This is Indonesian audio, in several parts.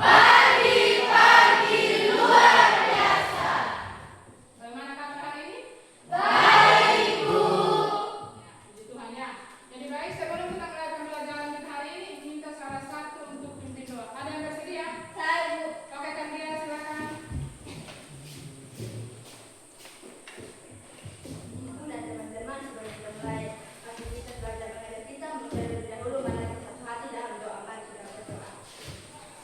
Pagi-pagi luar biasa. Bagaimana kabar hari ini? Baik, Bu. Ya, puji Tuhan ya. Jadi baik, sebelum kita mulai pembelajaran kita hari ini, minta salah satu untuk pimpin doa. Ada yang bersedia? Saya, Bu. Oke, kan dia silakan. Ibu dan teman-teman, sebelum kita mulai aktivitas belajar mengajar kita, terlebih dahulu mari kita satu hati dalam doa. Mari kita berdoa.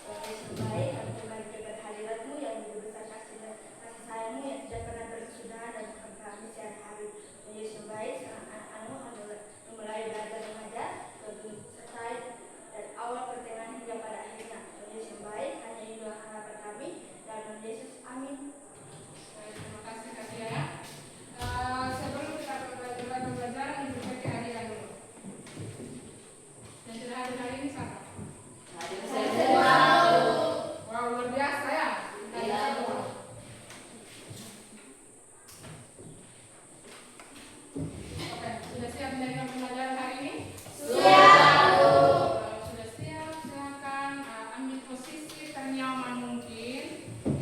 Tuhan Yesus baik, kami kembali kepada hadirat-Mu yang begitu besar kasih dan kasih sayang-Mu yang tidak pernah berkesudahan dan bukan kami siang hari. Tuhan Yesus baik, sekarang anak-anak-Mu kami mulai belajar mengajar, Tuhan sertai dari awal pertengahan hingga pada akhirnya. Tuhan Yesus baik, hanya ini doa harapan kami, dalam nama Yesus, amin. Terima kasih Kak Tia ya. Sebelum kita mulai pembelajaran, ibu cek hadiah dulu. Yang sudah hadir hari ini siapa? Wow, luar biasa ya. Kita semua. Oke, sudah siap menerima pembelajaran hari ini? Kalau sudah siap, silakan ambil posisi ternyaman mungkin,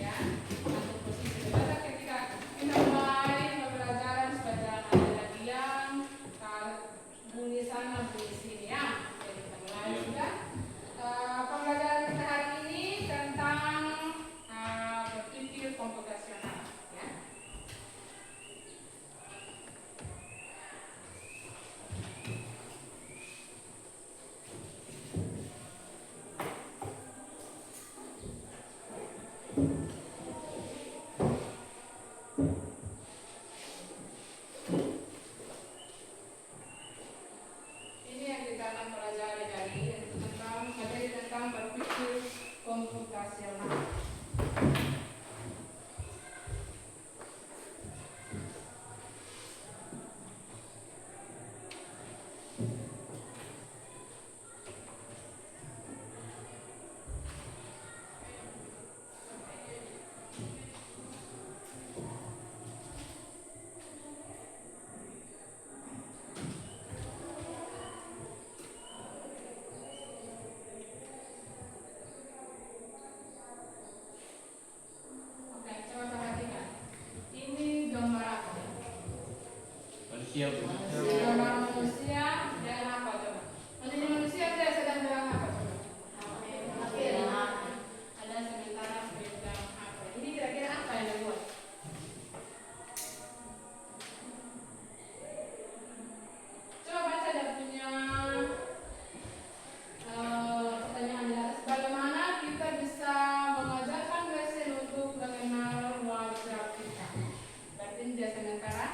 ya. Ambil posisi belajar ketika kita mulai pembelajaran supaya jangan ada lagi yang bunyi sana bunyi sini ya. Oke, kita mulai sudah. Pembelajaran kita hari ini tentang berpikir komputasional, ya. Ini yang kita akan pelajari hari ini, yaitu materi tentang berpikir komputasional. Oke, coba perhatikan. Ini gambar apa? Manusia Bu. Gambar manusia dan apa coba? Manusia manusia dia sedang pegang apa coba? Ada sementara pegang HP. Ini kira-kira apa yang dibuat? Coba baca dia punya pertanyaan di atas. Bagaimana kita bisa mengajarkan mesin untuk mengenal wajah kita? Berarti dia sementara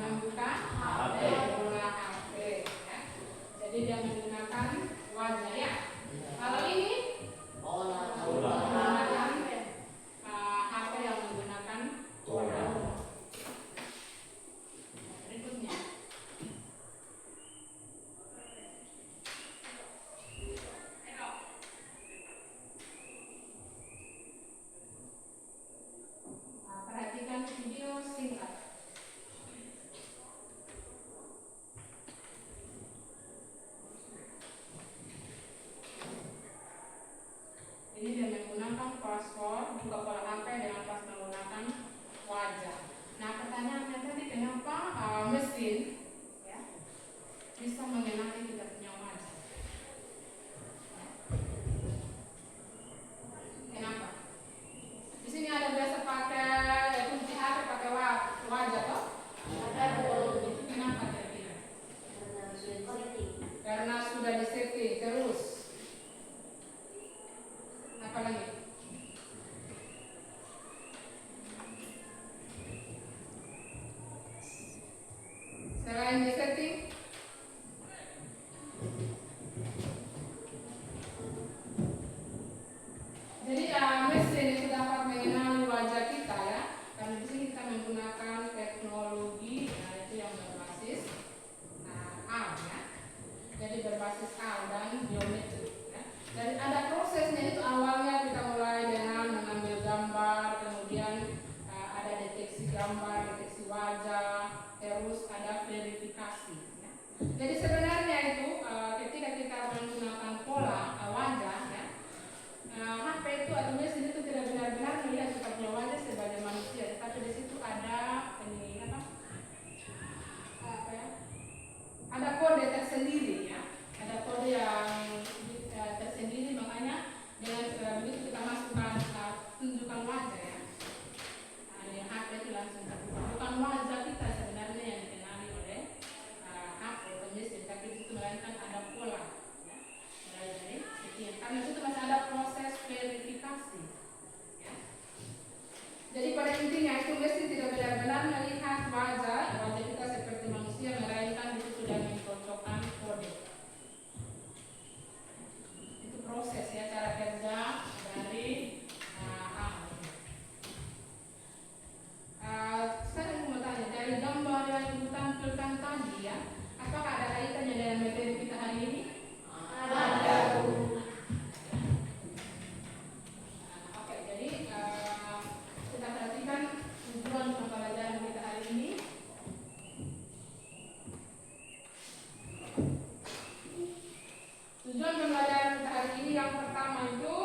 membuka HP. membuka HP, ya. Jadi dia menggunakan wajah ya. Kalau ini menggunakan HP yang menggunakan olah. Berikutnya. Perhatikan video singkat. Ini dia menggunakan password buka pola HP dengan pas menggunakan wajah. Nah, pertanyaannya tadi kenapa mesin ya bisa mengenali kita punya wajah? Kenapa? Di sini ada biasa pakai kunci HP pakai wajah toh? Itu kenapa kira-kira? Karena sudah disetting terus. Apa lagi? Selain disetting, jadi mesin itu dapat mengenali wajah kita ya. Karena di sini kita menggunakan teknologi, nah itu yang berbasis AL ya. Jadi berbasis AL dan biometrik. Tujuan pembelajaran kita hari ini yang pertama itu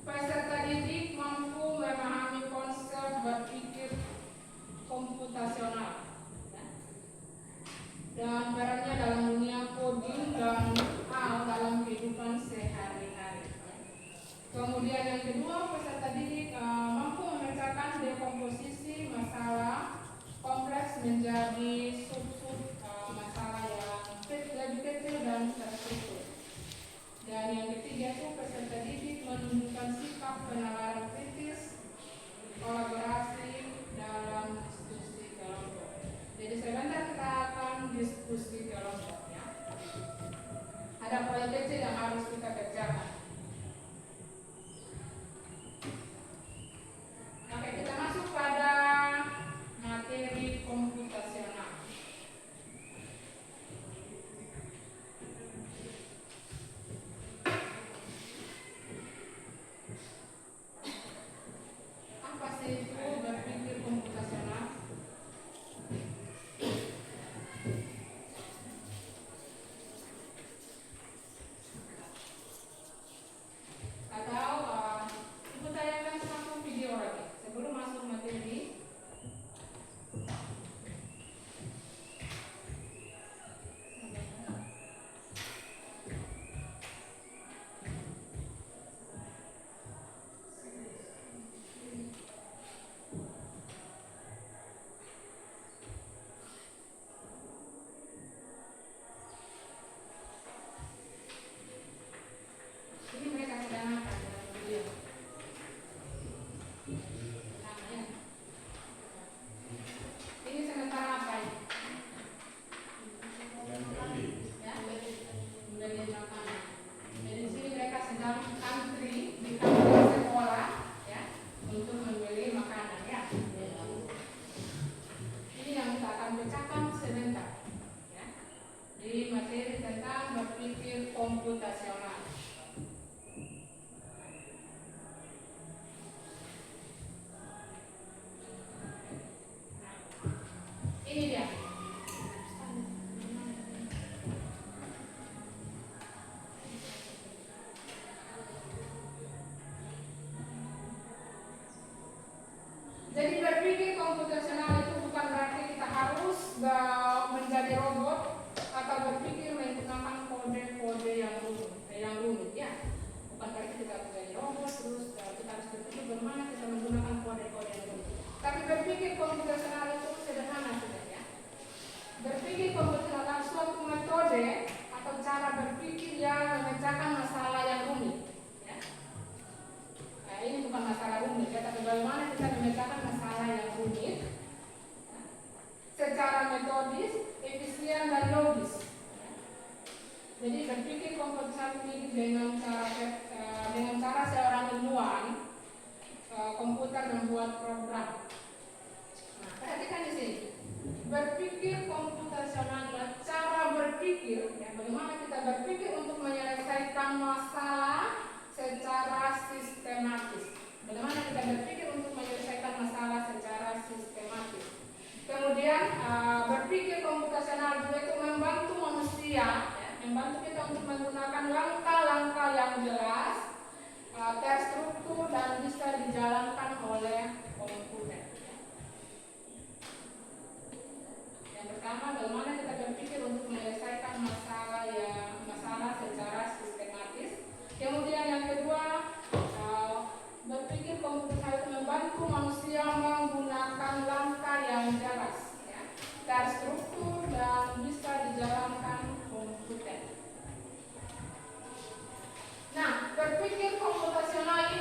peserta didik mampu memahami konsep berpikir komputasional, ya. Dan perannya dalam dunia coding dan hal dalam kehidupan sehari-hari. Kemudian yang kedua, peserta didik mampu memecahkan dekomposisi masalah kompleks menjadi sub-sub masalah yang lebih kecil dan terstruktur. Dan yang ketiga itu peserta didik menunjukkan sikap penalaran kritis, kolaborasi dalam diskusi kelompok. Jadi sebentar kita akan diskusi kelompok, ya. Ada proyek kecil yang harus kita kerjakan. Oke, kita masuk pada materi komputasional. Apa sih itu berpikir komputasional? Atau ibu tayangkan satu video lagi sebelum masuk materi. Ini mereka sedang apa dalam video? Namanya. Ini sementara apa ini? Ya, membeli makanan. Jadi di sini mereka sedang antri di kantin sekolah, ya, untuk membeli makanan, ya. Ini yang kita akan bacakan sebentar, ya. Di materi tentang berpikir komputasional. Ini dia. Jadi berpikir komputasional itu bukan berarti kita harus menjadi robot atau berpikir menggunakan kode-kode yang rumit, ya. Bukan berarti kita harus menjadi robot terus kita harus berpikir bagaimana kita menggunakan kode-kode yang rumit. Tapi berpikir komputasional itu sederhana saja, ya. Berpikir komputasional adalah suatu metode atau cara berpikir yang memecahkan masalah yang rumit, ya. Nah, ini bukan masalah rumit, ya, tapi bagaimana kita memecahkan masalah yang rumit, ya, secara metodis, efisien dan logis, ya. Jadi berpikir komputasional ini dengan cara seorang ilmuwan komputer membuat program. Nah, perhatikan di sini. Berpikir komputasional adalah cara berpikir, ya, bagaimana kita berpikir untuk menyelesaikan masalah secara sistematis. Bagaimana kita berpikir untuk menyelesaikan masalah secara sistematis. Kemudian berpikir komputasional juga itu membantu manusia, ya, membantu kita untuk menggunakan langkah-langkah yang jelas, terstruktur dan bisa dijalankan oleh komputer. Yang pertama, bagaimana kita berpikir untuk menyelesaikan masalah secara sistematis. Kemudian yang kedua, berpikir komputasional itu membantu manusia menggunakan langkah yang jelas, ya, terstruktur dan bisa dijalankan komputer. Nah, berpikir komputasional ini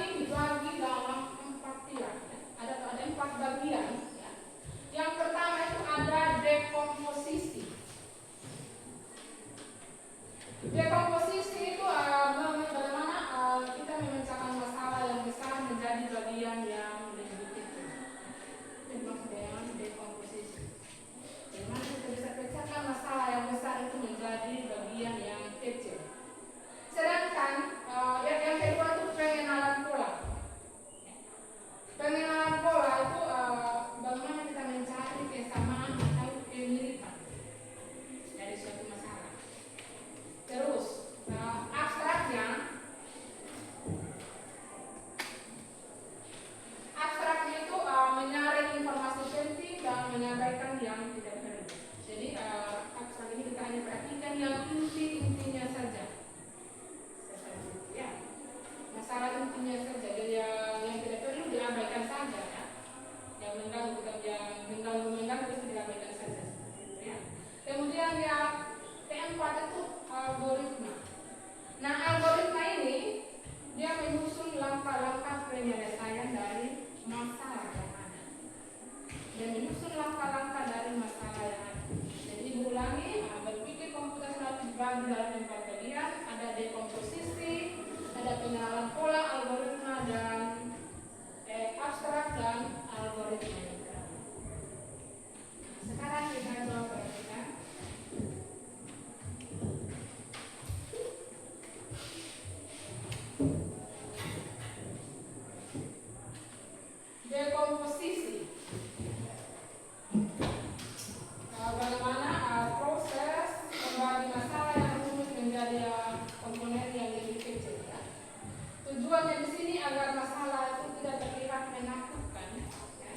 Tujuannya di sini agar masalah itu tidak terlihat menakutkan, ya,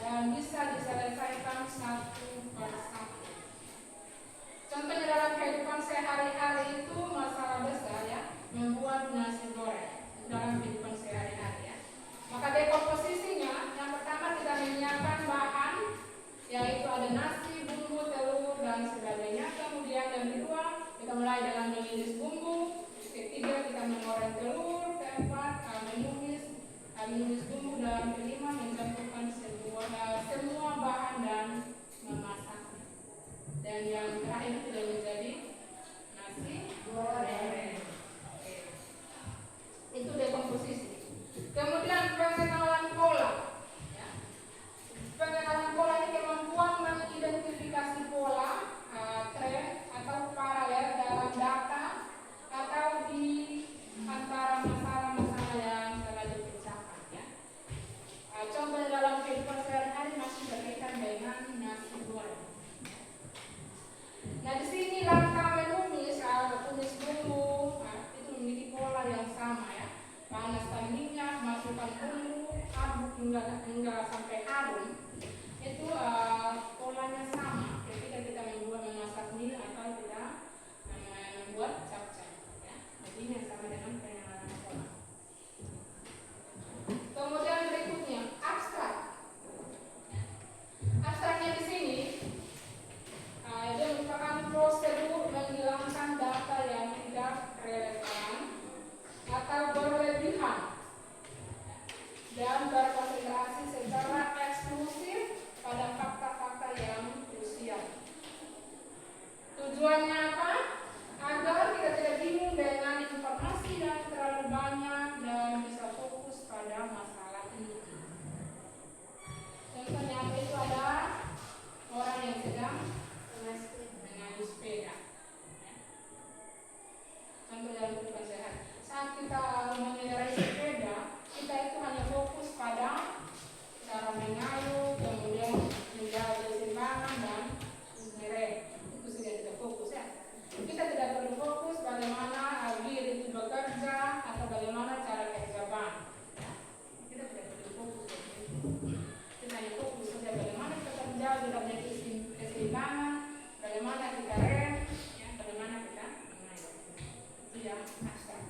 dan bisa diselesaikan satu persatu. Contohnya dalam kehidupan sehari-hari itu masalah besar, ya, membuat nasi goreng dalam kehidupan sehari-hari, ya. Maka dekomposisinya, yang pertama kita menyiapkan bahan, yaitu ada nasi, bumbu, telur, dan sebagainya. Kemudian yang kedua kita mulai dengan mengiris bumbu. Ketiga kita menggoreng telur. Keempat menumis bumbu. Dan kelima mencampurkan semua bahan dan memasaknya. Dan yang terakhir sudah menjadi nasi goreng. Itu dekomposisi. Kemudian pengenalan pola. Ya. Pengenalan pola ini kemampuan mengidentifikasi pola, tren atau paralel dalam data atau di antara masalah-masalah yang telah dipecahkan. Ya. Contoh dalam kehidupan sehari-hari masih berkaitan dengan nasi goreng. Nah di sini langkah menumis, tumis bumbu, itu memiliki pola yang sama, ya. Panaskan minyak, masukkan bumbu, aduk hingga sampai harum. Itu polanya sama ketika kita memasak mie atau kita membuat capcay, ya. Jadi ini yang sama dengan pengenalan pola. Kemudian berikutnya abstrak. Abstraknya di sini dia merupakan prosedur menghilangkan data yang tidak relevan atau berlebihan dan berkonsentrasi secara eksklusif pada fakta-fakta yang krusial. Tujuannya apa? Agar kita tidak bingung dengan informasi yang terlalu banyak dan bisa fokus pada masalah ini. Contohnya apa itu? Ada orang yang sedang mengayuh sepeda. Contoh dalam kehidupan sehat. Saat kita mengendarai sepeda, kita itu hanya fokus pada cara mengayuh, kemudian menjaga keseimbangan dan mengerem. Itu saja kita fokus, ya. Kita tidak perlu fokus bagaimana gear itu bekerja atau bagaimana cara kerja ban. Ya. Kita tidak perlu fokus itu. Kita hanya fokus saja bagaimana kita menjaga keseimbangan, bagaimana kita rem, ya, bagaimana kita mengayuh. Itu yang abstrak.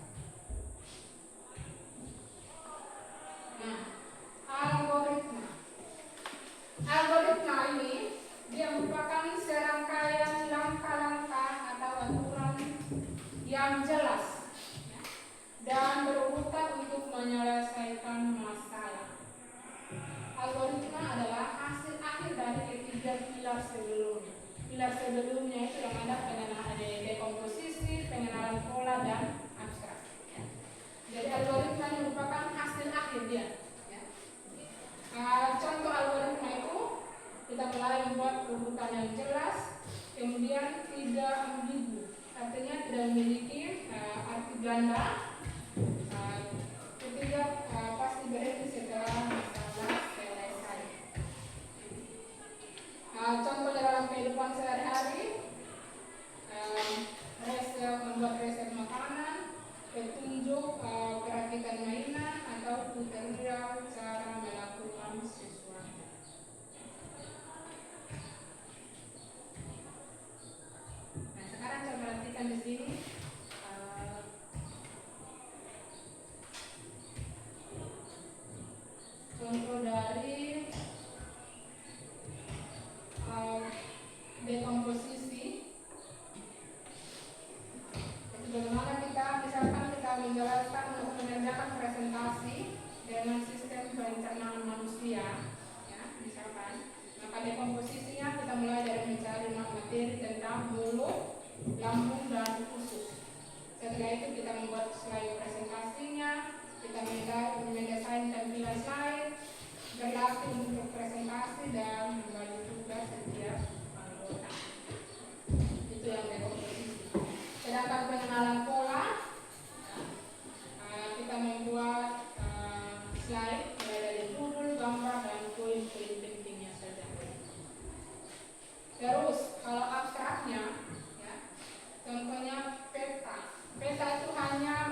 Nah, algoritma ini dia merupakan serangkaian langkah-langkah atau aturan yang jelas, ya, dan berurutan untuk menyelesaikan masalah. Algoritma adalah hasil akhir dari ketiga pilar sebelumnya. Pilar sebelumnya itu yang ada pengenalan dekomposisi, pengenalan pola, dan abstrak. Ya. Jadi algoritma ini merupakan hasil akhir dia. Ya. Contoh algoritma itu kita mulai membuat urutan yang jelas, kemudian tidak ambigu, artinya tidak memiliki arti ganda. Ketiga pasti berhenti setelah masalah selesai. Contoh dalam kehidupan sehari-hari, membuat resep makanan, petunjuk perakitan mainan, atau tutorial cara melakukan sesuatu. Nah sekarang saya perhatikan di sini. Contoh dari dekomposisi itu bagaimana kita misalkan kita menjelaskan untuk mengerjakan presentasi dengan sistem perencanaan manusia, ya, misalkan. Maka dekomposisinya kita mulai dari mencari materi tentang mulut, lambung, dan usus. Setelah itu kita membuat slide presentasinya, kita mendesain tampilan slide, berlatih untuk presentasi, dan membagi tugas setiap anggota. Itu yang dekomposisi. Sedangkan pengenalan pola, kita membuat slide mulai dari judul, gambar, dan poin-poin pentingnya saja. Terus kalau abstraknya, ya, contohnya peta. Peta itu hanya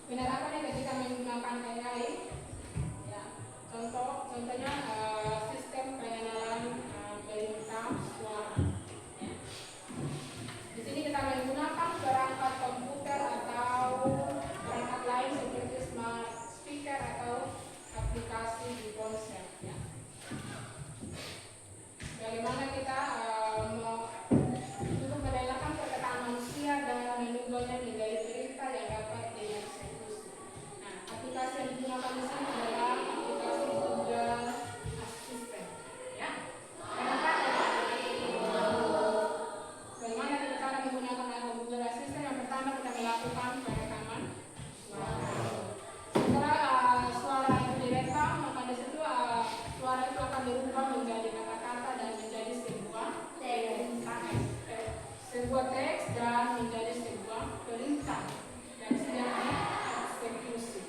Penerapannya ketika menggunakan AI, ya, contohnya sistem pengenalan perintah suara. Ya. Di sini kita menggunakan perangkat komputer atau perangkat lain seperti smart speaker atau aplikasi di ponsel. Ya. Bagaimana kita untuk mendengarkan perkataan manusia dan mengubahnya menjadi perintah yang dapat dieksekusi. Nah, aplikasi yang digunakan di sini adalah aplikasi Google Assistant. Ya. Bagaimana kita cara menggunakan Google Assistant? Yang pertama kita melakukan perekaman suara. Setelah suara itu direkam, maka di situ suara itu akan dirubah menjadi kata-kata dan menjadi sebuah teks dan menjadi sebuah perintah yang siap dieksekusi.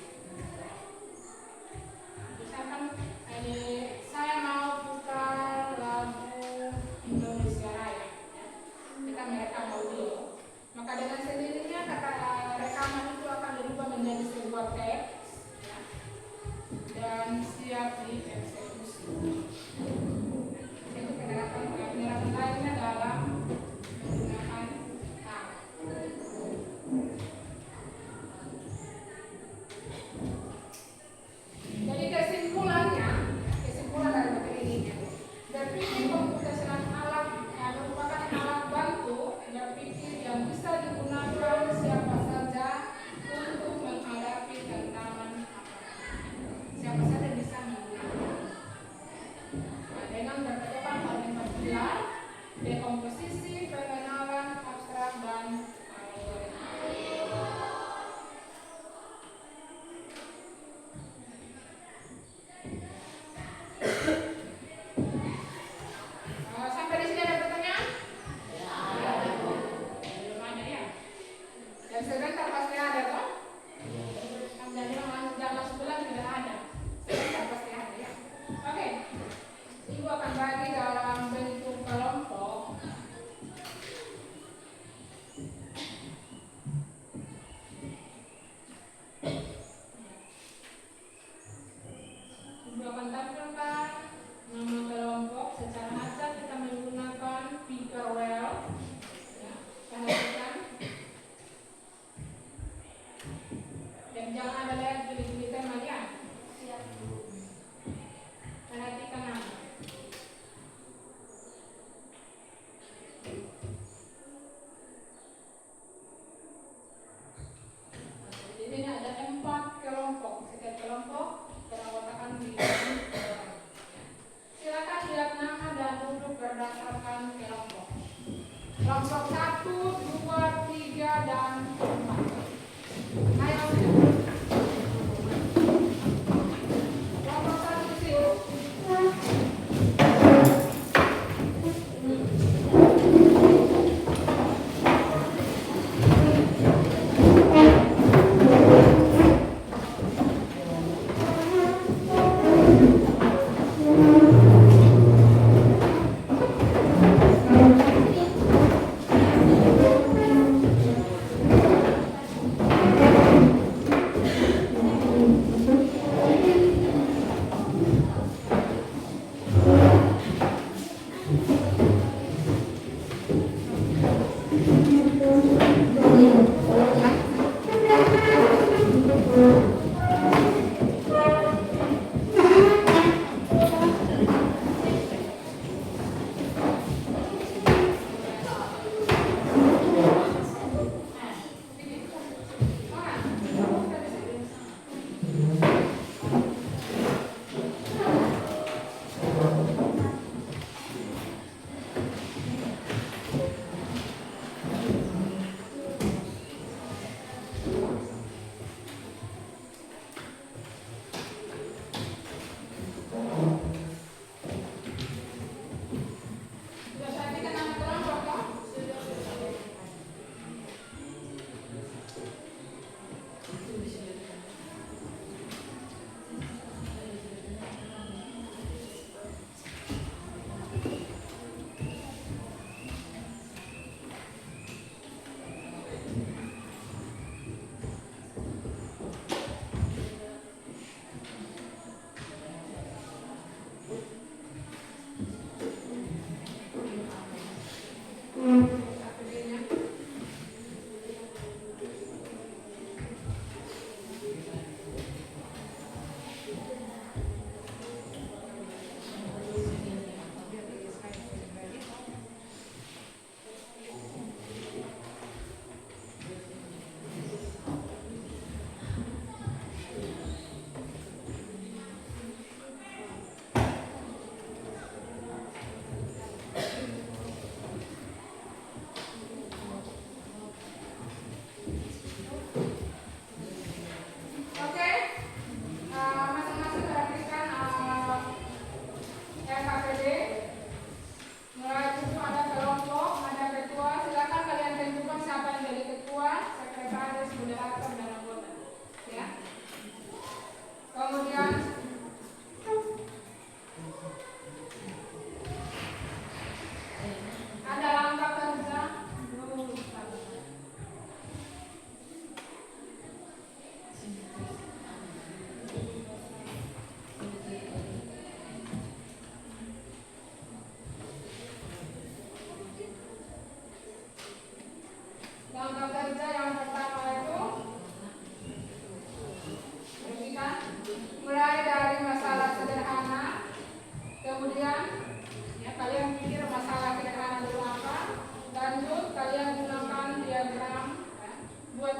Misalkan saya mau putar lagu Indonesia Raya, kita merekam audio, maka dengan sendirinya kata rekaman itu akan dirubah menjadi sebuah teks dan siap dieksekusi. Itu penerapan lainnya dalam menggunakan AI. Jadi kesimpulan dari materi ini, berpikir komputasional merupakan alat bantu berpikir yang bisa digunakan siapa saja untuk menghadapi tantangan apapun. Siapa saja bisa menggunakan. Dengan berpedoman pada 4 pilar, dekomposisi, pengenalan, abstrak, dan algoritma. Sampai di sini ada pertanyaan? Belum ada ya? Dan sebentar pasti ada toh? Jadi jangan sebulan tidak ada. Sebentar pasti ada ya. Oke. Ibu akan bagi dalam bentuk kelompok. Ibu akan tampilkan nama kelompok secara acak. Kita menggunakan Picker Well. Ya, perhatikan. Dan jangan ada lihat juli-juli tema ya. Siap. Perhatikan nama. Di sini ada 4 kelompok. Setiap kelompok beranggotakan 5 orang. Silakan lihat nama dan duduk berdasarkan kelompok. Kelompok 1, 2, 3, dan 4. Ayo. Kelompok 1 di sini.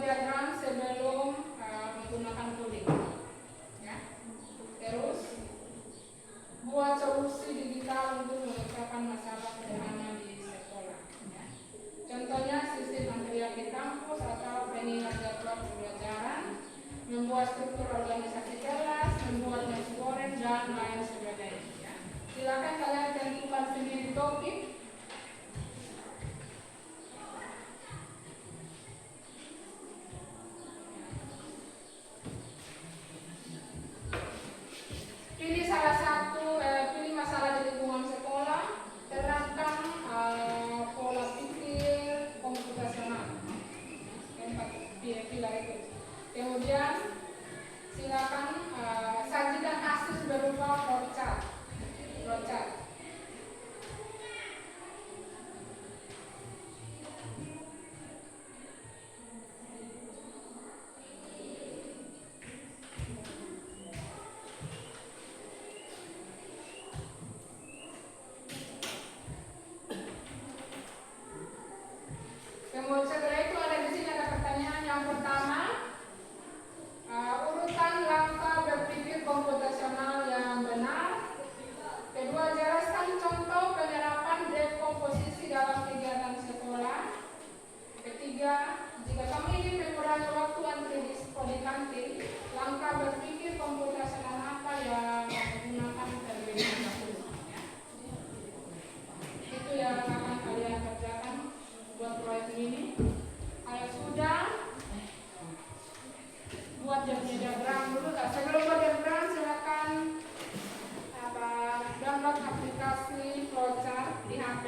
diagram sebelum menggunakan coding. Ya. Terus buat solusi digital untuk memecahkan masalah sederhana di sekolah. Ya. Contohnya sistem material di kampus atau pengingat jadwal pembelajaran, membuat struktur organisasi kelas, membuat nasi goreng dan lain sebagainya. Ya. Silakan kalian tentukan sendiri topik. Pilih salah satu, pilih masalah di lingkungan sekolah, terapkan pola pikir komputasional. Pilih itu. Kemudian silakan sajikan kasus berupa flowchart. Kemudian setelah itu ada di sini ada pertanyaan yang pertama, urutan langkah berpikir komputasional yang benar. Kedua, jelaskan contoh penerapan dekomposisi dalam kegiatan sekolah. Ketiga, jika kamu ingin mengurangi waktu antri di kantin, langkah berpikir komputasional apa yang menggunakan terlebih dahulu. Ya. Itu yang akan kalian kerjakan buat proyek ini. Kalau sudah, buat diagram dulu. Sebelum buat diagram, silakan download aplikasi flowchart di HP.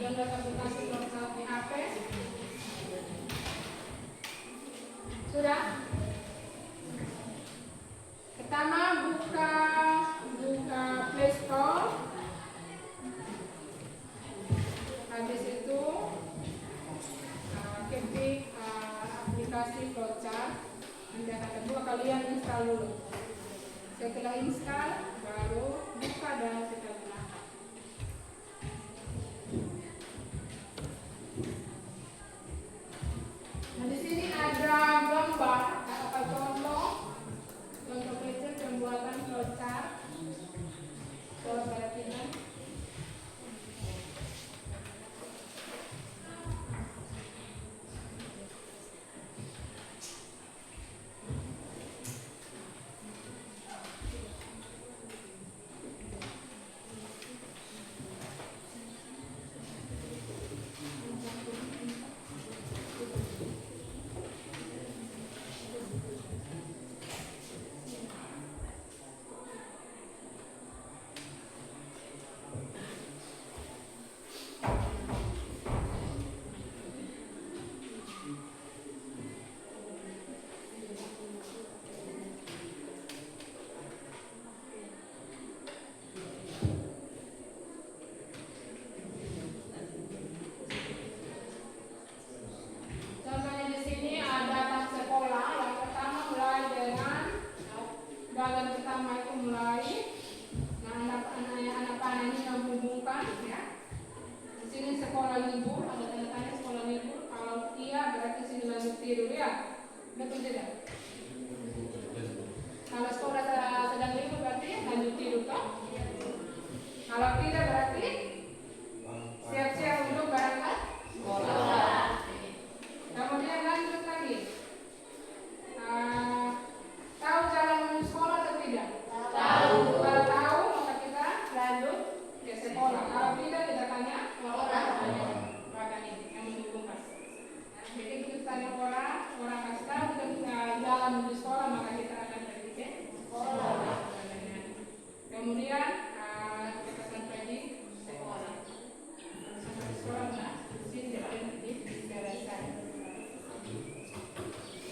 Download aplikasi flowchart di HP. Sudah? Pertama, buka Play Store. Habis itu ketik aplikasi flowchart. Nanti yang kedua kalian install dulu. Setelah install, baru buka dan kita gunakan. Nah, di sini ada gambar atau contoh kecil pembuatan flowchart. Coba perhatikan. Tidur ya, betul tidak? Kalau sekolah sedang libur berarti lanjut tidur toh? Kalau tidak berarti siap-siap untuk berangkat sekolah. Kemudian lanjut lagi. Tahu jalan menuju sekolah atau tidak? Tahu. Kalau tahu maka kita lanjut ke sekolah. Kalau tidak kita tanya orang ini yang menghubungkan. Jadi kita tanya orang kasih tahu kita jalan menuju sekolah maka kita akan pergi ke sekolah. Kemudian kita sampai di sekolah. Sampai di sekolah nah, sini berhenti di beresan.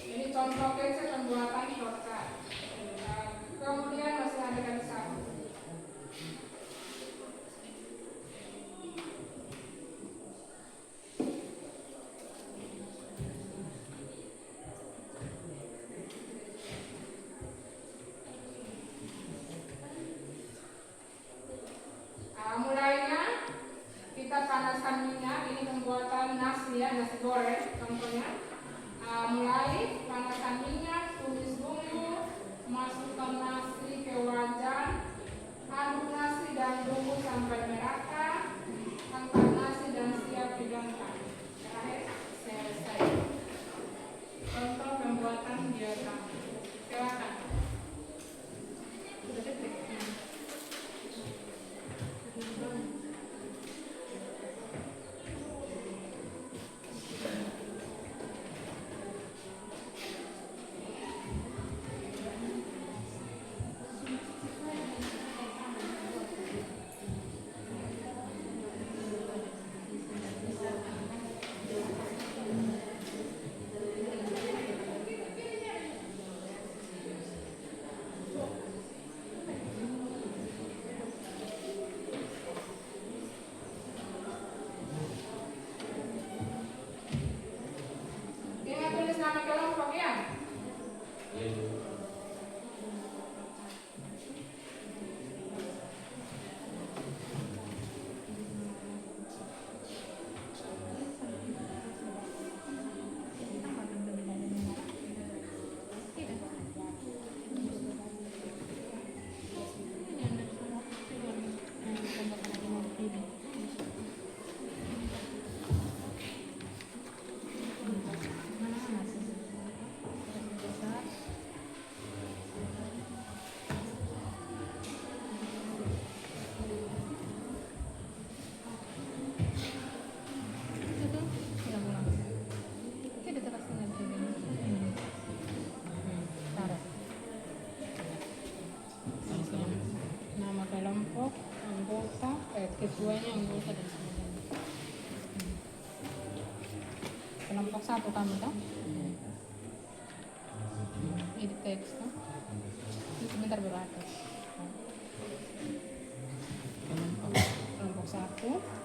Ini contoh kecil pembuatan flowchart. Kemudian masih ada lagi satu. Mulainya kita panaskan ini pembuatan nasi ya, nasi goreng contohnya. Mulai panaskan minyak, tumis bumbu, masukkan nasi ke wajan, aduk nasi dan bumbu sampai merata, angkat nasi dan siap hidangkan. Terakhir selesai. Contoh pembuatan biasa. Silakan. Sudah detik. Ingat tulis nama kelompok ya. Nama kelompok, anggota, ketuanya, anggota dan sebagainya. Kelompok 1 kamu toh? Ini teks toh? Ini sebentar baru atas. Kelompok 1.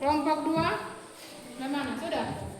Kelompok 2, bagaimana? Sudah?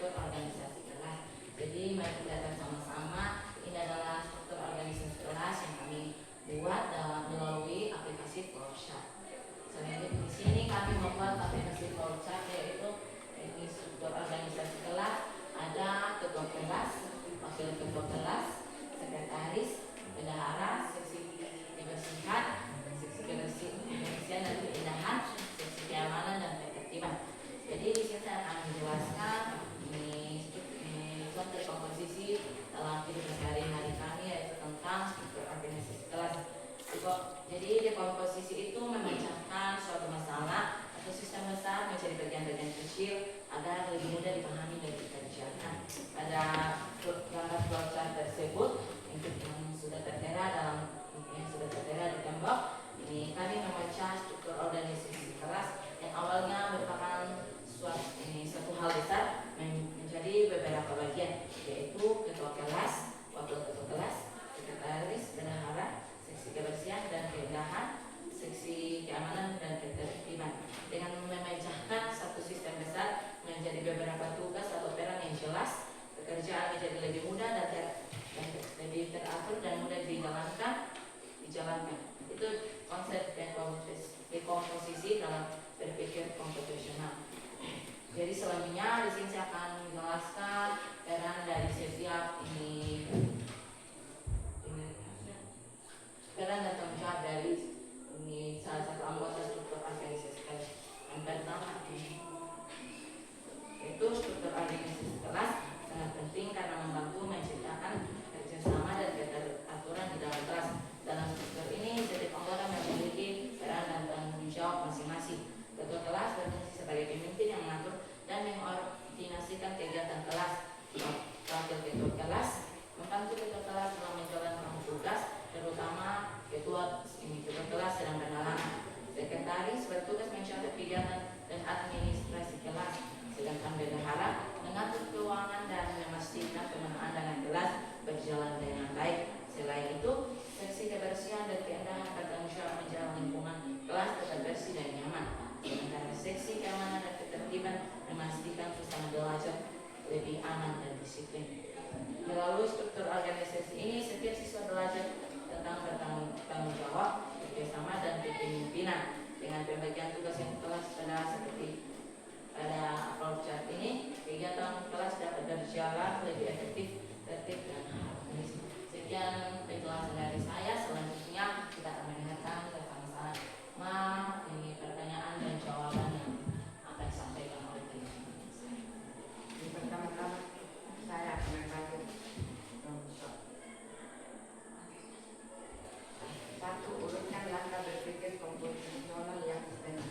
struktur organisasi kelas. Jadi mari kita lihat sama-sama. Ini adalah struktur organisasi kelas yang kami buat melalui aplikasi Flowchart. Selanjutnya di sini kami membuat aplikasi Flowchart, yaitu ini struktur organisasi kelas. Ada ketua kelas, wakil ketua kelas, sekretaris, bendahara, seksi kebersihan, seksi kebersihan dan keindahan, seksi keamanan dan ketertiban. Jadi di sini saya akan menjelaskan ini konteks komposisi dalam kehidupan sehari-hari kami, yaitu tentang struktur organisasi kelas. Jadi dekomposisi itu memecahkan suatu masalah atau sistem besar menjadi bagian-bagian kecil agar lebih mudah dipahami dan dikerjakan. Pada gambar flowchart tersebut yang sudah tertera di tembok, ini kami memecah struktur organisasi kelas yang awalnya merupakan satu hal besar menjadi beberapa bagian, yaitu ketua kelas, wakil ketua kelas, sekretaris, bendahara, seksi kebersihan dan keindahan, seksi keamanan dan ketertiban. Dengan memecahkan satu sistem besar menjadi beberapa tugas atau peran yang jelas, pekerjaan menjadi lebih mudah dan lebih teratur dan mudah dijalankan. Itu konsep dekomposisi dalam berpikir komputasional. Jadi selanjutnya di sini saya akan menjelaskan peran dari setiap peran dan tanggung jawab dari salah satu anggota struktur organisasi kelas. Yang pertama itu struktur organisasi kelas sangat penting karena membantu menciptakan kerjasama dan keteraturan di dalam kelas. Dalam struktur ini setiap anggota memiliki peran dan tanggung jawab masing-masing. Ketua kelas berfungsi sebagai pemimpin yang mengatur dan mengordinasikan kegiatan kelas. Wakil ketua kelas membantu ketua kelas dalam menjalankan tugas, terutama ketua kelas sedang berhalangan. Sekretaris bertugas mencatat kegiatan dan administrasi kelas, sedangkan bendahara mengatur keuangan dan memastikan pemenangan dengan kelas berjalan dengan baik. Selain itu, seksi kebersihan dan keindahan bertanggung jawab menjaga lingkungan kelas tetap bersih dan nyaman. Sementara seksi keamanan dan ketertiban memastikan suasana belajar lebih aman dan disiplin. Melalui struktur organisasi ini, setiap siswa belajar tentang bertanggung jawab, kerjasama dan kepemimpinan. Dengan pembagian tugas yang telah seperti pada flowchart ini, kegiatan kelas dapat berjalan lebih efektif, tertib dan harmonis. Sekian penjelasan dari saya. Selanjutnya kita akan mendengarkan bersama-sama ini pertanyaan dan jawaban yang akan disampaikan oleh tim. Pertama-tama saya akan membantu satu, urutkan langkah berpikir komposisional yang benar.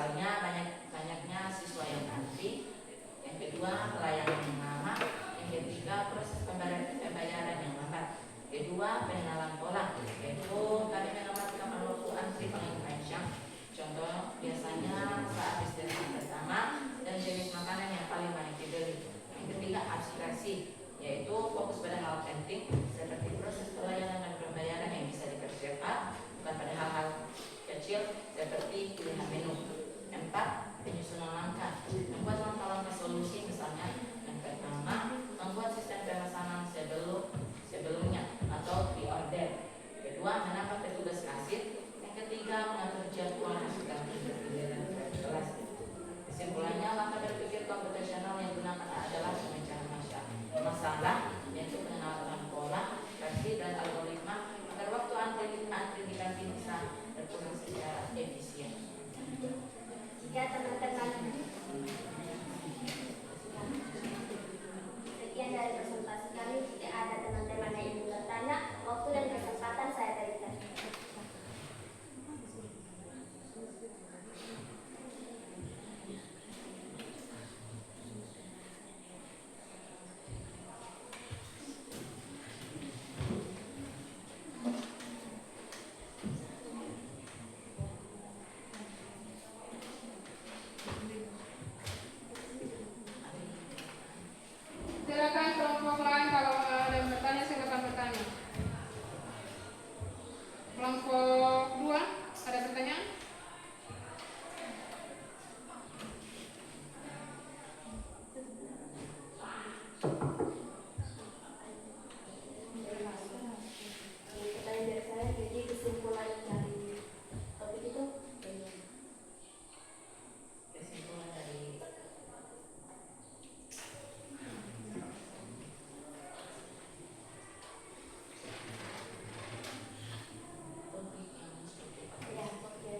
misalnya banyaknya siswa yang antri, yang kedua pelayanan yang lama, yang ketiga proses pembayaran yang lambat, kedua pengenalan pola, yaitu kami mengamalkan waktu antri paling panjang. Contoh biasanya saat istirahat pertama dan jenis makanan yang paling banyak dibeli. Yang ketiga abstraksi, yaitu fokus pada hal penting seperti proses pelayanan dan pembayaran yang bisa dipercepat, bukan pada hal-hal kecil seperti pilihan menu. 4. Penyusunan langkah, membuat langkah-langkah solusi, misalnya yang pertama membuat sistem pemesanan sebelumnya atau pre-order. Kedua, menambah petugas kasir. Yang ketiga, mengatur jadwal masukan pergiliran kelas. Kesimpulannya, langkah berpikir komputasional yang digunakan adalah pemecahan masalah, yaitu pengenalan pola, versi dan algoritma agar waktu antri di kantin bisa berkurang secara efisien. Jika teman-teman sekian dari presentasi kami, jika ada teman-teman yang ingin bertanya, waktu dan kesempatan saya berikan. Silakan kelompok lain kalau ada yang bertanya, silakan bertanya. Kelompok 2 ada pertanyaan? Pertanyaan dari saya, jadi kesimpulan dari topik itu Kesimpulan dari topik yang seperti apa? ya, oke.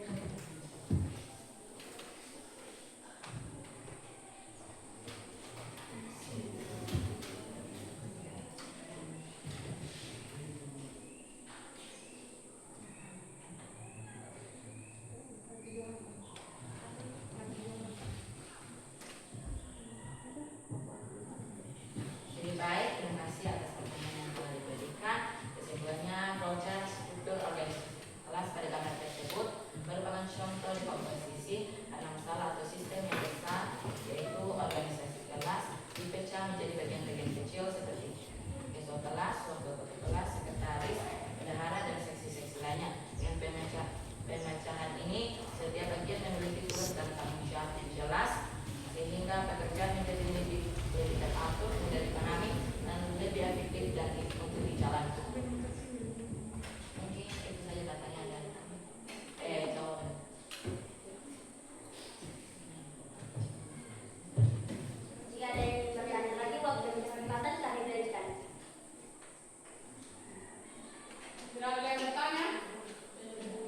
Jadi baik, terima kasih atas pertanyaan yang telah diberikan. Kesimpulannya, voucher struktur organisasi kelas pada gambar tersebut merupakan contoh komposisi karena masalah atau sistem yang besar, yaitu organisasi kelas dipecah menjadi bagian-bagian kecil seperti ketua kelas, wakil kelas, sekretaris, bendahara, dan seksi-seksi lainnya. Dengan pemecahan ini, setiap bagian memiliki tugas dan tanggung jawab yang jelas, sehingga pekerjaan menjadi lebih teratur, mudah dipahami, dan lebih efektif dan untuk dijalankan. Mungkin itu saja pertanyaan dari kami. Jawaban. Jika ada yang ingin bertanya lagi, waktu dan kesempatan kami berikan. Tidak ada yang bertanya?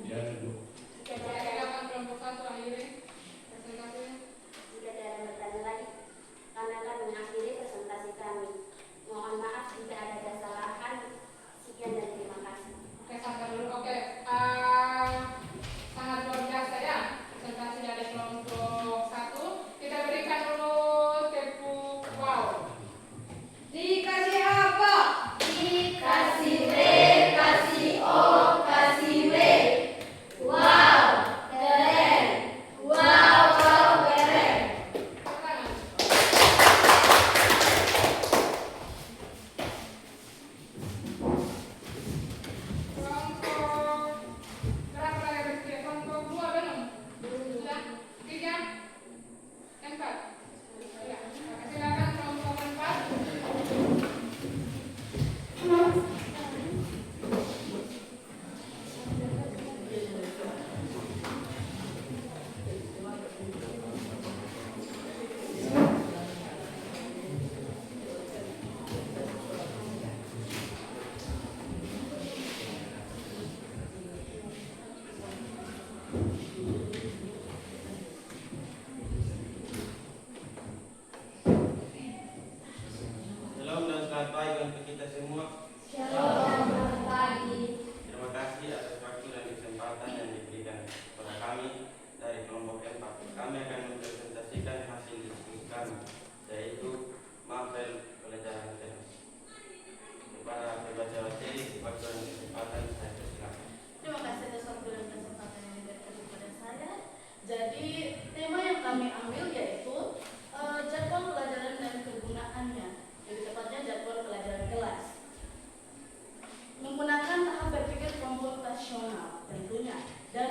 Ya, duduk. Silakan kelompok 1 akhiri presentasinya. Jika tidak ada yang bertanya lagi, kami akan mengakhiri presentasi kami. Mohon maaf jika ada kesalahan. Sekian dan terima kasih. Oke, sampai dulu. Oke, sangat luar biasa ya presentasi dari kelompok 1. Kita berikan dulu tepuk wow. Dikasih apa? Dikasih B, kasih O, kasih W. Wow.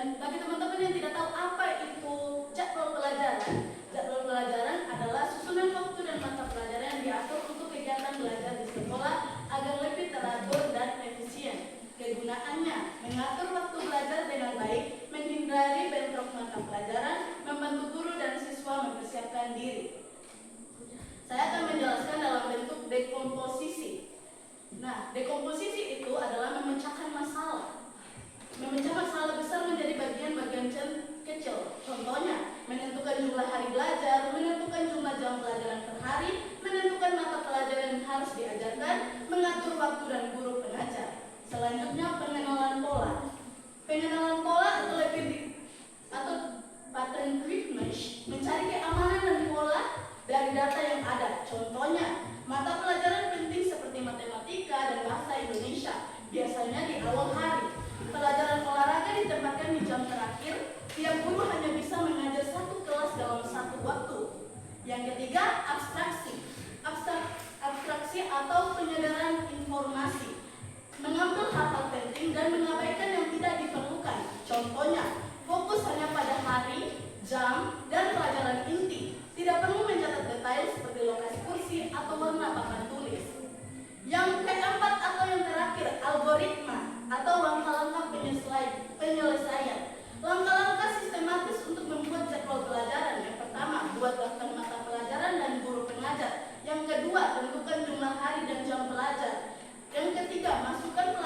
Dan bagi teman-teman yang tidak tahu apa itu jadwal pelajaran adalah susunan waktu dan mata pelajaran yang diatur untuk kegiatan belajar di sekolah agar lebih teratur dan efisien. Kegunaannya mengatur waktu belajar dengan baik, menghindari bentrok mata pelajaran, membantu guru dan siswa mempersiapkan diri. Saya akan menjelaskan dalam bentuk dekomposisi. Nah, dekomposisi itu adalah memecahkan masalah. Memecah masalah besar menjadi bagian-bagian kecil. Contohnya, menentukan jumlah hari belajar, menentukan jumlah jam pelajaran per hari, menentukan mata pelajaran yang harus diajarkan, mengatur waktu dan guru pengajar. Selanjutnya, pengenalan pola. Pengenalan pola atau pattern recognition, mencari keamanan dan pola dari data yang ada. Contohnya, mata pelajaran penting seperti matematika dan bahasa Indonesia biasanya di awal hari. Pelajaran olahraga ditempatkan di jam terakhir. Tiap guru hanya bisa mengajar satu kelas dalam satu waktu. Yang ketiga, abstraksi. Abstraksi atau penyederhanaan informasi. Mengambil hal-hal penting dan mengabaikan yang tidak diperlukan. Contohnya, fokus hanya pada hari, jam, dan pelajaran inti. Tidak perlu mencatat detail seperti lokasi kursi atau warna papan tulis. Yang keempat atau yang terakhir, algoritma atau langkah-langkah penyelesaian. Langkah-langkah sistematis untuk membuat jadwal pelajaran. Yang pertama, buat daftar mata pelajaran dan guru pengajar. Yang kedua, tentukan jumlah hari dan jam pelajar. Yang ketiga, masukkan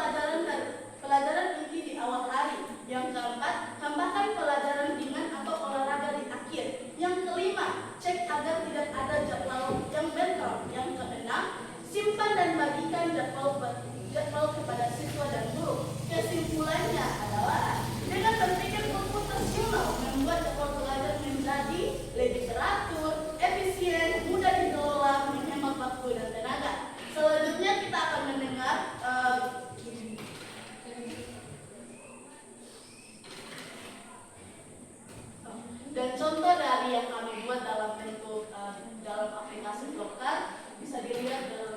pelajaran inti di awal hari. Yang keempat, tambahkan pelajaran ringan atau olahraga di akhir. Yang kelima, cek agar tidak ada jadwal yang bentrok. Yang keenam, simpan dan bagikan jadwal kepada siswa dan guru. Kesimpulannya adalah dengan berpikir komputasional membuat jadwal pelajaran menjadi lebih teratur, efisien, mudah dikelola, menghemat waktu dan tenaga. Selanjutnya kita akan mendengar dan contoh dari yang kami buat dalam bentuk dalam aplikasi Flowcard bisa dilihat dalam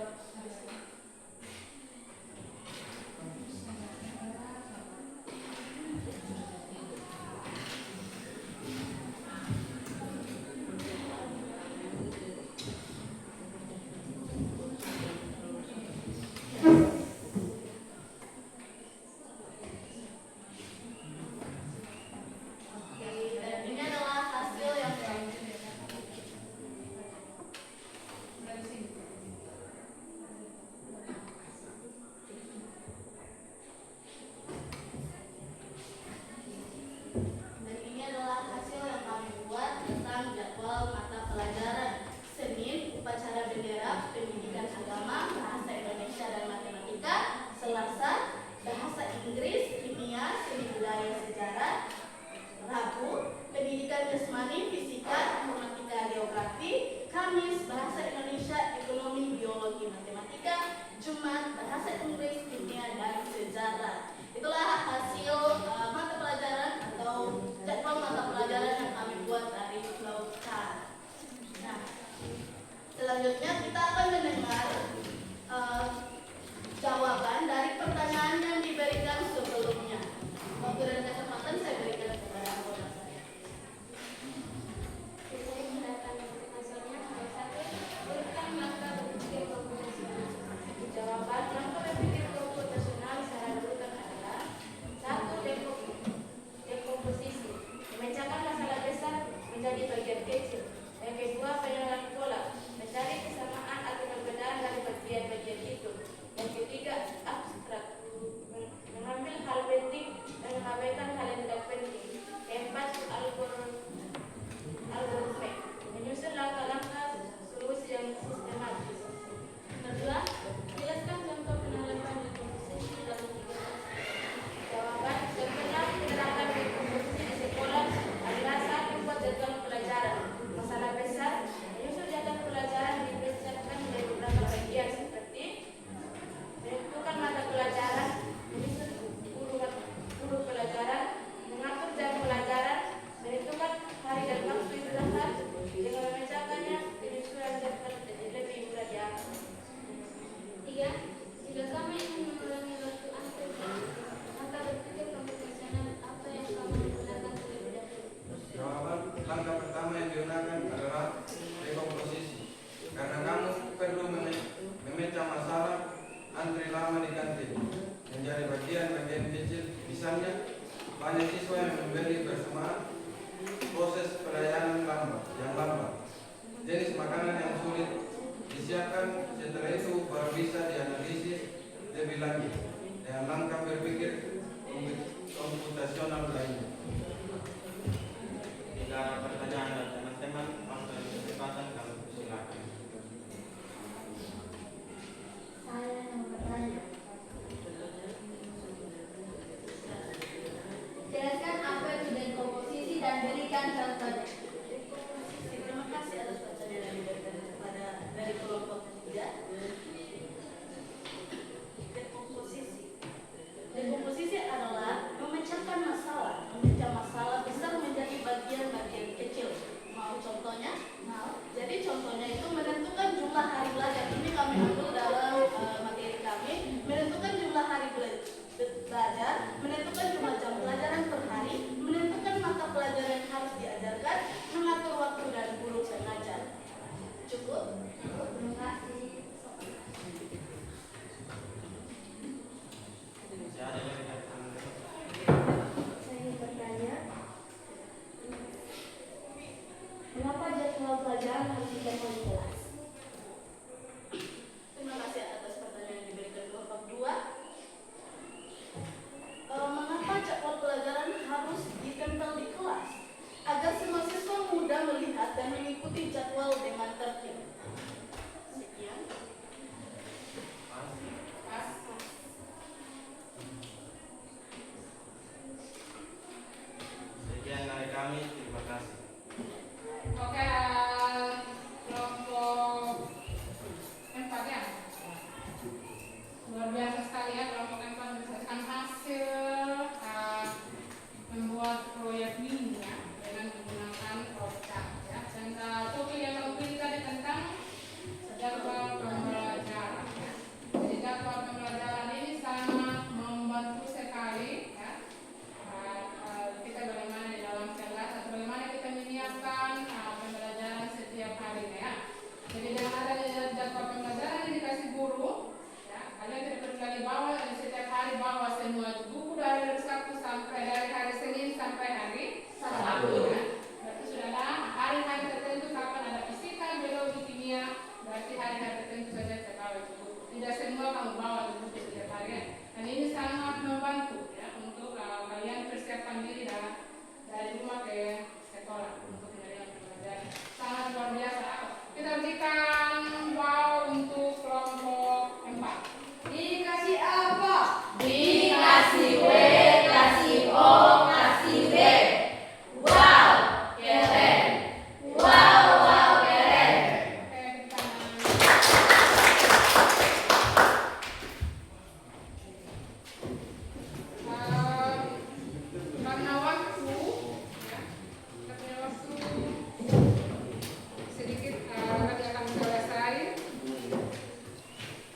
selanjutnya kita akan mendengar jawaban dari pertanyaan yang diberikan sebelumnya. Waktu dan kesempatan banyak siswa yang membeli bersama proses pelayanan lambat. Jenis makanan yang sulit disiapkan, setelah itu baru bisa dianalisis lebih lanjut dengan langkah berpikir komputasional lainnya. Jika ada pertanyaan dari teman-teman, pada kesempatan kami silakan. Saya mau bertanya. Jelaskan apa itu dekomposisi dan berikan contohnya. Terima kasih atas pertanyaan yang diberikan kepada dari kelompok 3. Dekomposisi adalah memecahkan masalah, memecah masalah besar menjadi bagian-bagian kecil. Mau contohnya? Mau. Jadi contohnya itu menentukan jumlah hari belajar. Ini kami ambil dalam materi kami, menentukan jumlah hari belajar, menentukan jumlah jam pelajaran per hari, menentukan mata pelajaran yang harus diajarkan, mengatur waktu dan guru pengajar. Cukup? Terima kasih. Masih ada yang datang. Saya ingin bertanya, mengapa jadwal pelajaran harus dijaga di kelas? Terima kasih atas pertanyaan yang diberikan kelompok 2. Mengapa jadwal pelajaran harus ditempel di kelas? Agar semua siswa mudah melihat dan mengikuti jadwal dengan tertib. Sekian. Pas. Sekian dari kami, terima kasih. Oke, kelompok 4 ya. Luar biasa sekali ya kelompok 4 berdasarkan hasil membuat proyek mini ya dengan menggunakan program ya. Dan topik yang kami pilih tadi tentang jadwal pembelajaran ya. Jadi jadwal pembelajaran ini sangat membantu sekali ya. Kita bagaimana di dalam kelas atau bagaimana kita menyiapkan pembelajaran setiap harinya ya. Jadi dengan adanya jadwal pembelajaran yang dikasih guru ya, kalian tidak perlu lagi bawa setiap hari bawa semua buku dari hari Senin sampai hari Sabtu ya. Berarti sudah ada hari-hari tertentu kapan ada fisika, biologi, kimia, berarti hari-hari tertentu saja kita bawa itu buku. Tidak semua kamu bawa buku setiap hari ya. Dan ini sangat membantu ya untuk kalian persiapkan diri dari rumah ke sekolah untuk menerima pembelajaran. Sangat luar biasa. Kita berikan wow untuk kelompok 4. Dikasih apa? Dikasih W, kasih O, kasih B. Wow, keren. Wow, keren. Oke, kita karena waktu ya, kita punya waktu sedikit lagi akan selesai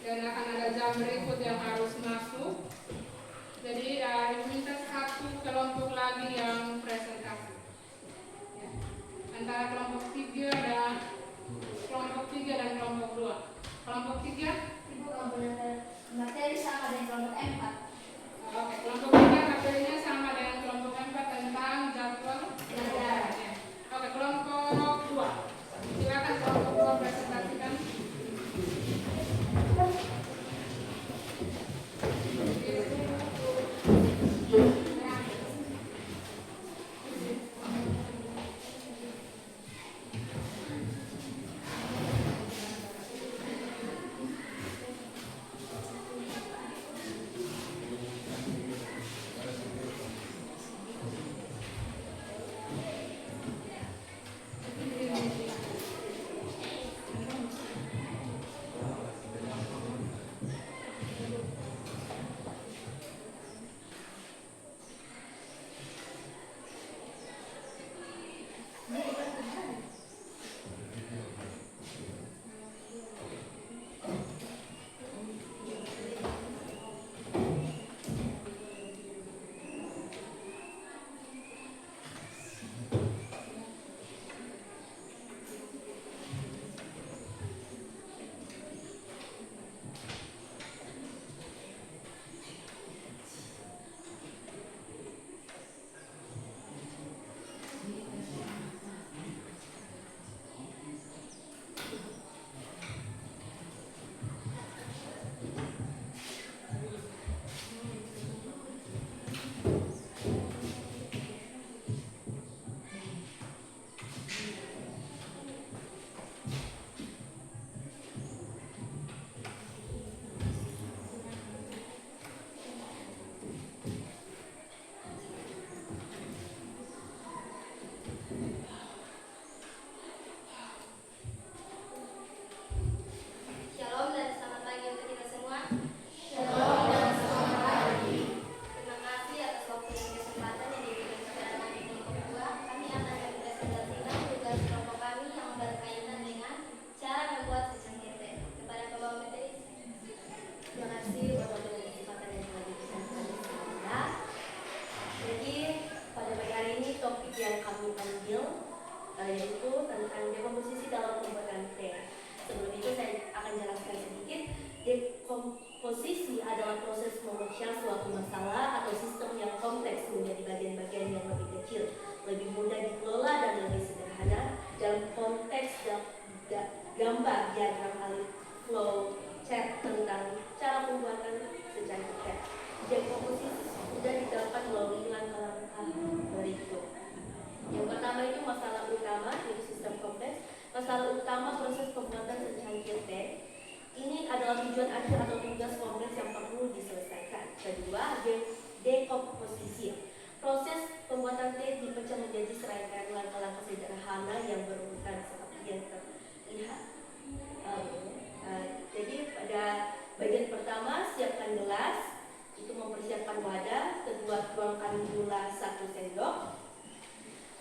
dan akan ada jam berikut yang harus masuk. Jadi diminta satu kelompok lagi yang presentasi ya. Antara kelompok 3 dan kelompok 2. Kelompok 3 Ibu kamu punya materi sama dengan kelompok 4. oke, kelompok 3 materinya sama dengan kelompok 4 tentang jadwal pelajaran ya. Oke, kelompok 2 silakan kelompok 2 presentasikan. yaitu tentang dekomposisi dalam pembuatan teh. Sebelum itu saya akan jelaskan sedikit. Dekomposisi adalah proses memecah suatu masalah atau sistem yang kompleks menjadi bagian-bagian yang lebih kecil, lebih mudah dikelola dan lebih sederhana. Dalam konteks gambar diagram alif flow chart tentang cara pembuatan secantik teh. Dekomposisi sudah didapat melalui langkah-langkah berikut. Yang pertama itu masalah utama, yaitu sistem kompleks. Masalah utama proses pembuatan secangkir teh. Ini adalah tujuan akhir atau tugas kompleks yang perlu diselesaikan. Kedua, dekomposisi. Proses pembuatan teh dipecah menjadi serangkaian langkah-langkah sederhana yang berurutan seperti yang terlihat. Jadi pada bagian pertama, siapkan gelas, itu mempersiapkan wadah. Kedua, tuangkan gula 1 sendok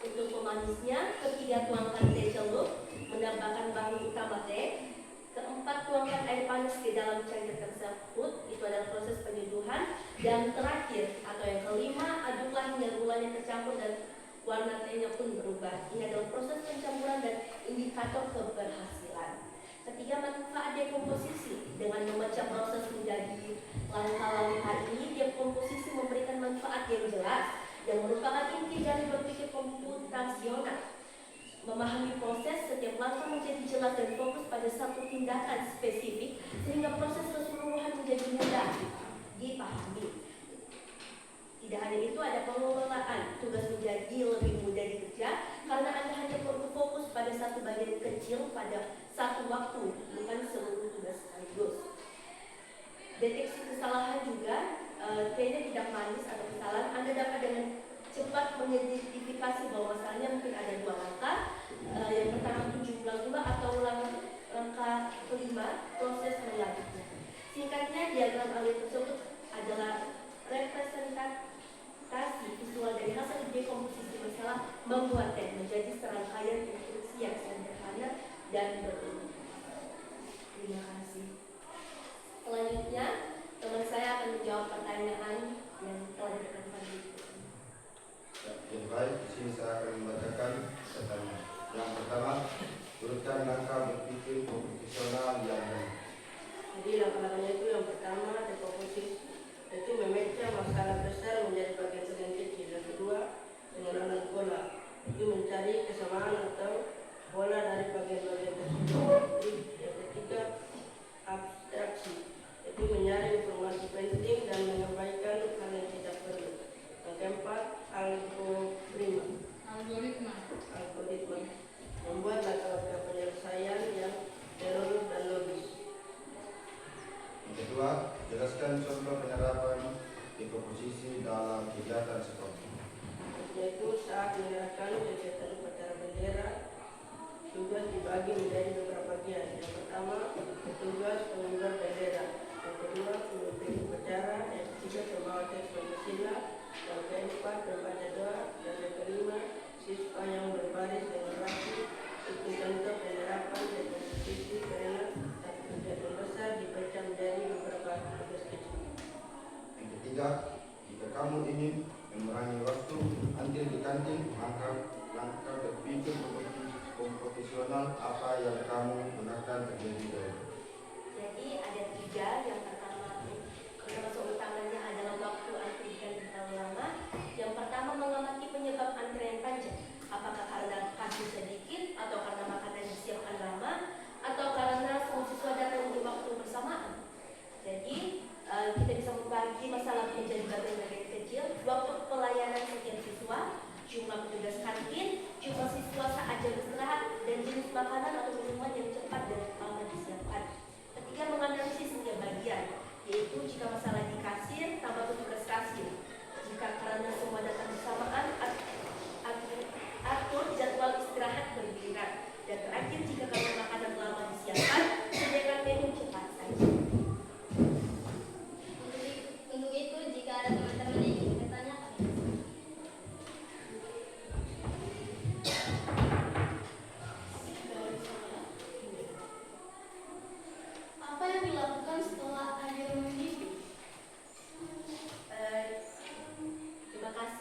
untuk pemanisnya. Ketiga, tuangkan teh celup, menambahkan bahan utama teh. Keempat, tuangkan air panas ke dalam cangkir tersebut, itu adalah proses penyeduhan. Dan terakhir atau yang kelima, aduklah hingga gulanya tercampur dan warna tehnya pun berubah. Ini adalah proses pencampuran dan indikator keberhasilan. Ketiga, manfaat dekomposisi. Dengan memecah proses menjadi langkah-langkah ini, dekomposisi memberikan manfaat yang jelas yang merupakan inti dari berpikir komputasional. Memahami proses, setiap langkah menjadi jelas dan fokus pada satu tindakan spesifik sehingga proses keseluruhan menjadi mudah dipahami. Tidak hanya itu, ada pengelolaan. Tugas menjadi lebih mudah dikerja karena Anda hanya perlu fokus pada satu bagian kecil pada satu waktu, bukan seluruh tugas sekaligus. Deteksi kesalahan juga, tehnya tidak manis atau kesalahan, Anda dapat dengan cepat mengidentifikasi bahwa masalahnya mungkin ada 2 langkah. Yang pertama itu jumlah gula atau langkah kelima proses selanjutnya. Singkatnya, diagram alif tersebut adalah representasi visual dari hasil dekomposisi masalah membuat teh menjadi serangkaian instruksi yang sederhana dan berurut. Terima kasih. Selanjutnya, teman saya akan menjawab pertanyaan yang telah diberikan itu. Yang baik, di sini saya akan membacakan pertanyaan. Yang pertama, urutkan langkah berpikir komputasional yang benar. Jadi langkah-langkahnya itu yang pertama dekomposisi, itu memecah masalah besar menjadi bagian-bagian kecil. Yang kedua, pengenalan pola, itu mencari kesamaan atau pola dari bagian-bagian tersebut. Yang ketiga, abstraksi, itu menyaring informasi penting dan mengabaikan hal yang tidak perlu. Yang keempat, algoritma, membuat langkah-langkah penyelesaian yang terurut dan logis. Yang kedua, jelaskan contoh penerapan dekomposisi dalam kegiatan sekolah. Yaitu saat menyerahkan kegiatan upacara bendera, tugas dibagi menjadi beberapa bagian. Yang pertama, petugas pengibar bendera. Yang kedua, pemimpin upacara. Yang ketiga, pembawa teks Pancasila. Yang keempat, pembaca doa. Dan yang kelima, siswa yang berbaris dengan rapi. Itu contoh penerapan dekomposisi karena satu kegiatan besar dipecah menjadi beberapa tugas kecil. Yang ketiga, jika kamu ingin mengurangi waktu antri di kantin, maka langkah berpikir komputasional apa yang kamu gunakan terjadi dahulu. Jadi ada 3. Yang pertama, termasuk utamanya adalah waktu antri dan terlalu lama. Yang pertama, mengamati penyebab antrean panjang. Apakah karena kasus sedikit, atau karena makanan disiapkan lama, atau karena semua siswa datang di waktu bersamaan. Jadi kita bisa membagi masalah menjadi bagian-bagian kecil. Waktu pelayanan setiap siswa, jumlah petugas kantin, jumlah siswa saat jam istirahat, dan jenis makanan atau minuman yang cepat dan lama disiapkan. Ketiga, menganalisis setiap bagian, yaitu jika masalah di kasir, tambah petugas kasir. Jika karena semua datang bersamaan, atur jadwal istirahat bergiliran. Dan terakhir, jika karena makanan lama disiapkan, sediakan menu cepat saja. Untuk itu, jika ada teman-teman yang ingin bertanya, Apa yang dilakukan setelah akhir mendidih? Terima kasih.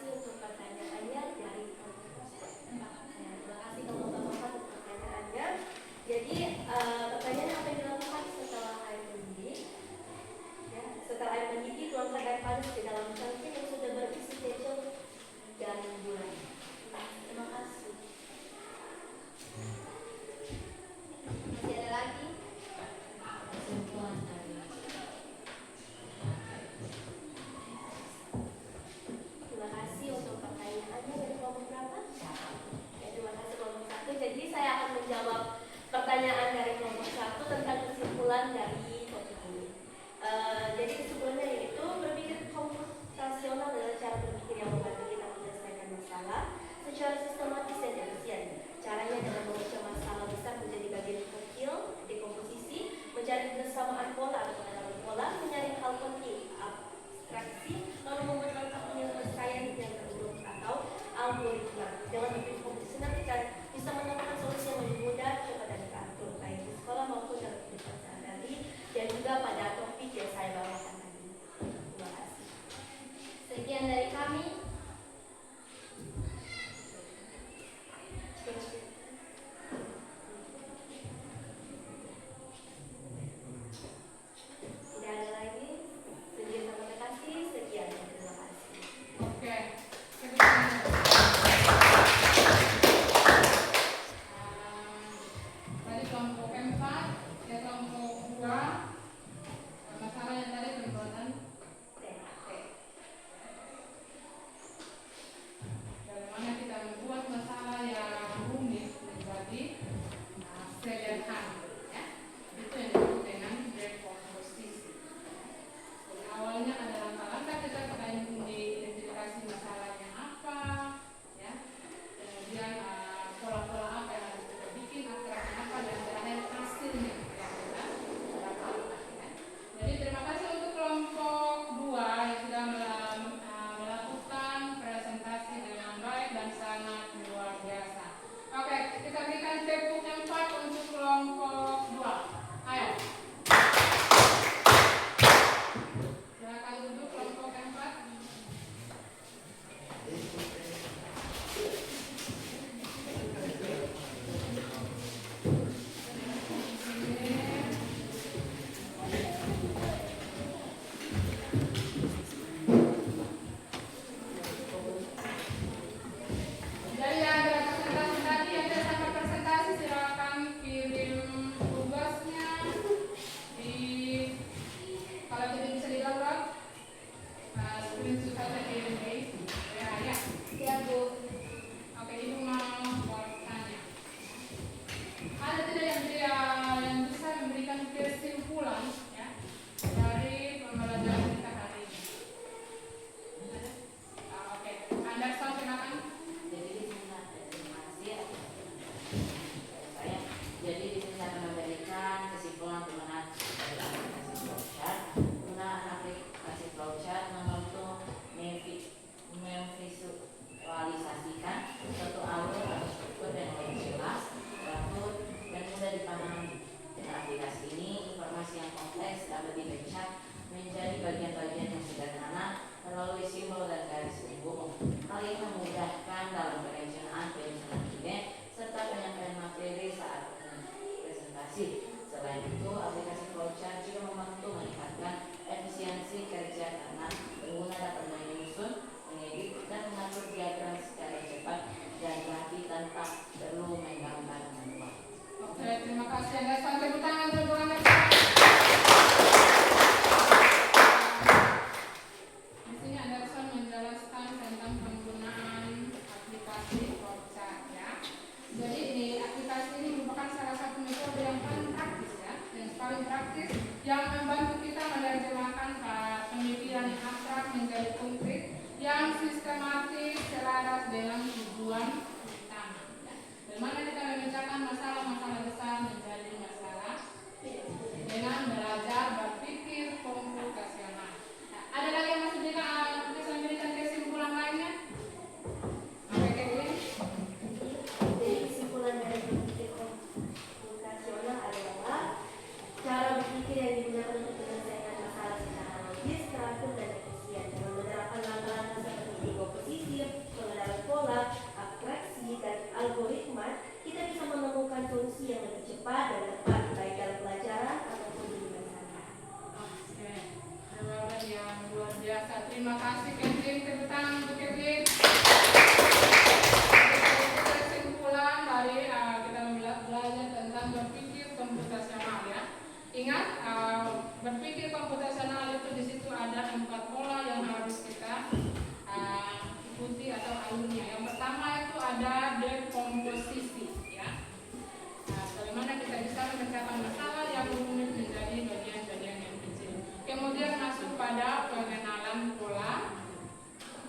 memecahkan masalah yang rumit menjadi bagian-bagian yang kecil. Kemudian masuk pada pengenalan pola.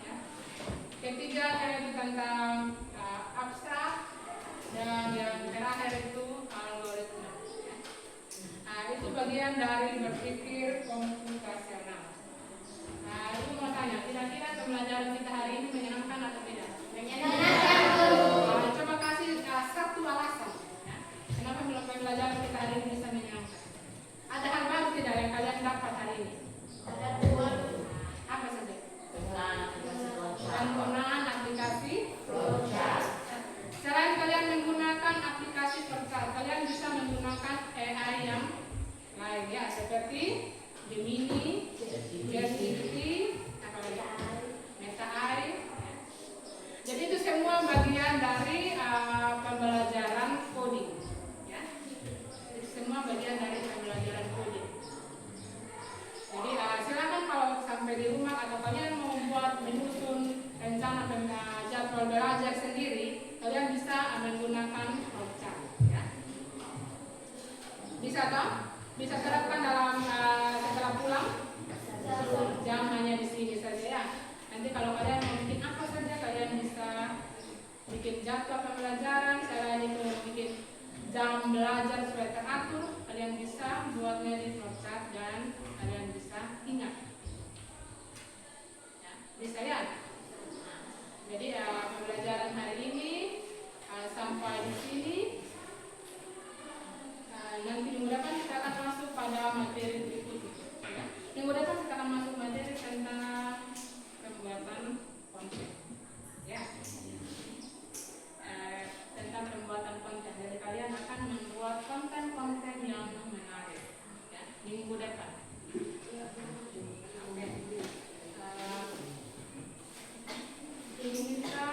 Ya. Ketiga yaitu tentang abstrak, dan yang terakhir itu algoritma. Ya. Nah, itu bagian dari berpikir komputasional. Nah, itu mau tanya, kira-kira pembelajaran kita hari ini menyenangkan atau tidak? Menyenangkan. Coba kasih satu alasan. Ya. Kenapa pembelajaran kita hari ini bisa menyenangkan? Ada hal baru tidak yang kalian dapat hari ini? Ada dua. Apa saja? Penggunaan aplikasi Penggunaan aplikasi flowchart. Selain kalian menggunakan aplikasi flowchart, kalian bisa menggunakan AI yang lain ya, seperti Gemini, ChatGPT, apa lagi? Meta AI. Jadi itu semua bagian dari pembelajaran coding. Ya. Itu semua bagian dari pembelajaran coding. Jadi silakan kalau sampai di rumah atau kalian mau buat menyusun rencana jadwal belajar sendiri, kalian bisa menggunakan flowchart. Ya. Bisa toh? Bisa terapkan dalam setelah pulang? Jangan hanya di sini saja ya. Nanti kalau kalian mau bikin apa saja, kalian bisa bikin jadwal pembelajaran, selain itu bikin jam belajar supaya teratur, kalian bisa buatnya di flowchart dan kalian bisa ingat. Ya, bisa ya? Jadi pembelajaran hari ini sampai di sini. Nanti minggu depan kita akan masuk pada materi berikutnya. Ya. Minggu depan kita akan masuk materi tentang pembuatan konten. Ya. Tentang pembuatan konten. Jadi kalian akan membuat konten-konten yang menarik. Ya. Minggu depan. Oke. Ibu minta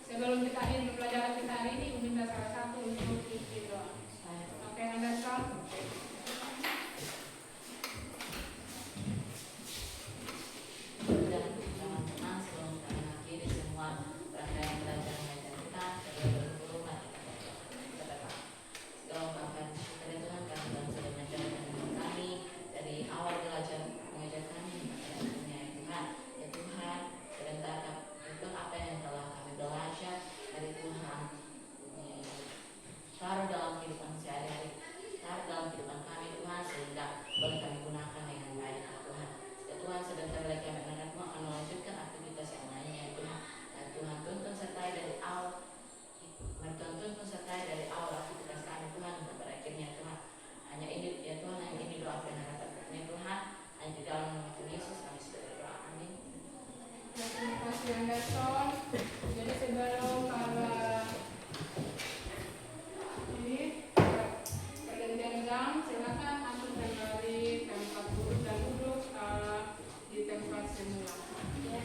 sebelum kita akhiri pembelajaran kita hari ini, Ibu minta salah satu untuk isi doa. Oke, Anderson. dan teman-teman sebelum kami mengakhiri semua rangkaian belajar mengajar kita, saya berguru mari kita berdoa. Segala ungkapan syukur ya Tuhan, kami telah sudah mengajarkan kami dari awal belajar mengajar kami pada dunia ya Tuhan. Ya Tuhan, sebentar itu apa yang telah kami belajar dari Tuhan. Taruh dalam kehidupan sehari-hari, taruh dalam kehidupan kami Tuhan, sehingga boleh kami gunakan dengan baik ya Tuhan. Ya Tuhan, sebentar lagi kami akan melanjutkan aktivitas yang lainnya ya Tuhan. Ya Tuhan, tuntun sertai dari awal, tuntun sertai dari awal aktivitas kami Tuhan sampai pada akhirnya Tuhan. Hanya ini ya Tuhan, hanya ini doa dan harapan kami Tuhan. Hanya di dalam nama Tuhan Yesus kami sudah berdoa. Amin. Terima kasih Anderson. Jadi sebelum ini pergantian jam, silakan masuk kembali tempat duduk dan duduk di tempat semula. Ya.